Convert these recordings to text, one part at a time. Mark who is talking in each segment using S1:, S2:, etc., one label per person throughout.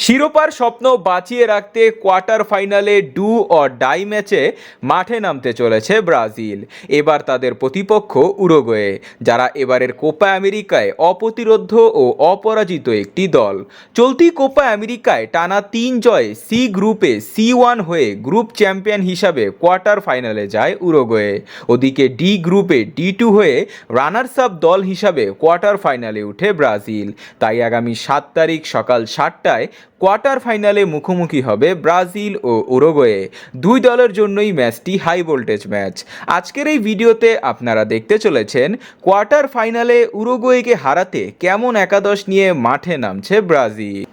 S1: শিরোপার স্বপ্ন বাঁচিয়ে রাখতে কোয়ার্টার ফাইনালে ডু অর ডাই ম্যাচে মাঠে নামতে চলেছে ব্রাজিল। এবার তাদের প্রতিপক্ষ উরুগুয়ে, যারা এবারের কোপা আমেরিকায় অপ্রতিরোধ্য ও অপরাজিত একটি দল। চলতি কোপা আমেরিকায় টানা 3 জয়ে সি গ্রুপে C1 হয়ে গ্রুপ চ্যাম্পিয়ন হিসাবে কোয়ার্টার ফাইনালে যায় উরুগুয়ে। ওদিকে ডি গ্রুপে D2 হয়ে রানার্স আপ দল হিসাবে কোয়ার্টার ফাইনালে উঠে ব্রাজিল। তাই আগামী 7 তারিখ সকাল 7টায় কোয়ার্টার ফাইনালে মুখোমুখি হবে ব্রাজিল ও উরুগুয়ে। দুই দলের জন্যই ম্যাচটি হাই ভোল্টেজ ম্যাচ। আজকের এই ভিডিওতে আপনারা দেখতে চলেছেন কোয়ার্টার ফাইনালে উরুগুয়েকে হারাতে কেমন একাদশ নিয়ে মাঠে নামছে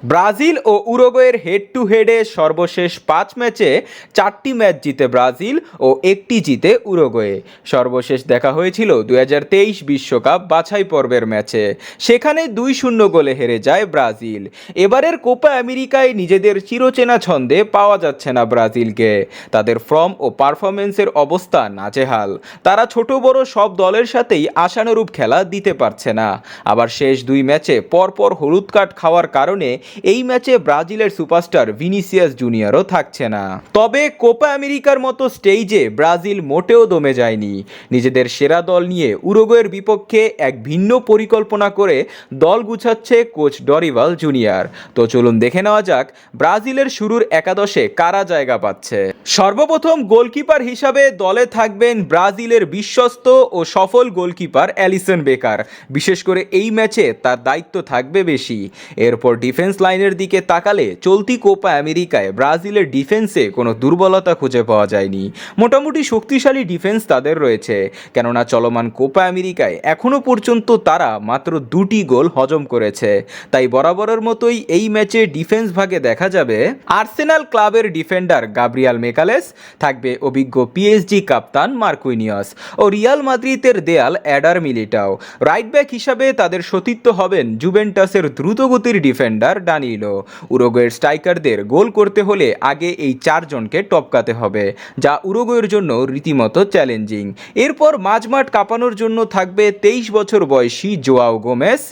S1: ব্রাজিল ও উরুগুয়ের হেড টু হেডে সর্বশেষ 5 ম্যাচে 4টি ম্যাচ জিতে ব্রাজিল ও 1টি জিতে উরুগুয়ে। সর্বশেষ দেখা হয়েছিল 2023 বিশ্বকাপ বাছাই পর্বের ম্যাচে, সেখানে 2-0 গোলে হেরে যায় ব্রাজিল। এবারের কোপা আমেরিকায় নিজেদের চিরচেনা ছন্দে পাওয়া যাচ্ছে না ব্রাজিলকে। তাদের ফর্ম ও পারফরমেন্সের অবস্থা নাজেহাল। তারা ছোট বড় সব দলের সাথেই আশানুরূপ খেলা দিতে পারছে না। আবার শেষ 2 ম্যাচে পরপর হলুদ কার্ড খাওয়ার কারণে এই ম্যাচে ব্রাজিলের সুপারস্টার ভিনিসিয়াস জুনিয়রও থাকছে না। তবে কোপা আমেরিকার মতো স্টেজে ব্রাজিল মোটেও দমে যায়নি। নিজেদের সেরা দল নিয়ে উরুগুয়ের বিপক্ষে এক ভিন্ন পরিকল্পনা করে দল গুছাচ্ছে কোচ ডরিভাল জুনিয়র। তো চলুন দেখে নেওয়া যাক ব্রাজিলের শুরুর একাদশে কারা জায়গা পাচ্ছে। সর্বপ্রথম গোলকিপার হিসাবে দলে থাকবেন ব্রাজিলের বিশ্বস্ত ও সফল গোলকিপার অ্যালিসন বেকার। বিশেষ করে এই ম্যাচে তার দায়িত্ব থাকবে বেশি। এরপর ডিফেন্স লাইনের দিকে তাকালে চলতি কোপা আমেরিকায় ব্রাজিলের ডিফেন্সে কোনো দুর্বলতা খুঁজে পাওয়া যায়নি। মোটামুটি শক্তিশালী ডিফেন্স তাদের রয়েছে, কেননা চলমান কোপা আমেরিকায় এখনও পর্যন্ত তারা মাত্র 2টি গোল হজম করেছে। তাই বরাবরের মতোই এই ম্যাচে ডিফেন্স ভাগে দেখা যাবে আর্সেনাল ক্লাবের ডিফেন্ডার গাব্রিয়াল মেগালেস, থাকবে অভিজ্ঞ পিএসজি কাপ্তান মার্কুইনিয়স ও রিয়াল মাদ্রিদের দেয়াল অ্যাডার মিলিটাও। রাইট ব্যাক হিসাবে তাদের সতীর্থ হবেন জুভেন্টাসের দ্রুতগতির ডিফেন্ডার ডানিলো। উরুগুয়ের স্ট্রাইকারদের গোল করতে হলে আগে এই 4 জনকে টপকাতে হবে, যা উরুগুয়ের জন্য রীতিমতো চ্যালেঞ্জিং। এরপর মাঝমাঠ কাঁপানোর জন্য থাকবে 23 বছর বয়সী জোয়াও গোমেস,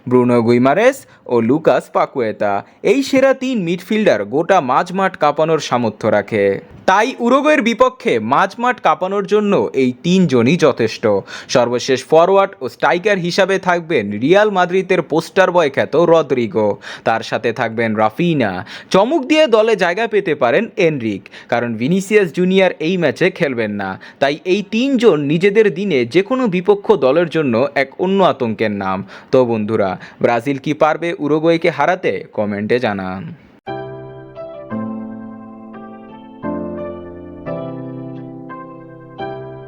S1: ব্রুনো গুইমারেস ও লুকাস পাকুয়েতা। এই সেরা 3 মিডফিল্ডার গোটা মাঝমাঠ কাঁপানোর সামর্থ্য রাখে। তাই উরুগুয়ের বিপক্ষে মাঝমাঠ কাঁপানোর জন্য এই 3 জনই যথেষ্ট। সর্বশেষ ফরওয়ার্ড ও স্ট্রাইকার হিসাবে থাকবেন রিয়াল মাদ্রিদের পোস্টার বয় খ্যাত রদ্রিগো। তার সাথে থাকবেন রাফিনা। চমক দিয়ে দলে জায়গা পেতে পারেন এনরিক, কারণ ভিনিসিয়াস জুনিয়র এই ম্যাচে খেলবেন না। তাই এই 3 জন নিজেদের দিনে যে কোনো বিপক্ষ দলের জন্য এক অন্য আতঙ্কের নাম। তো বন্ধুরা, ব্রাজিল কি পারবে উরুগুয়েকে হারাতে? কমেন্টে জানান।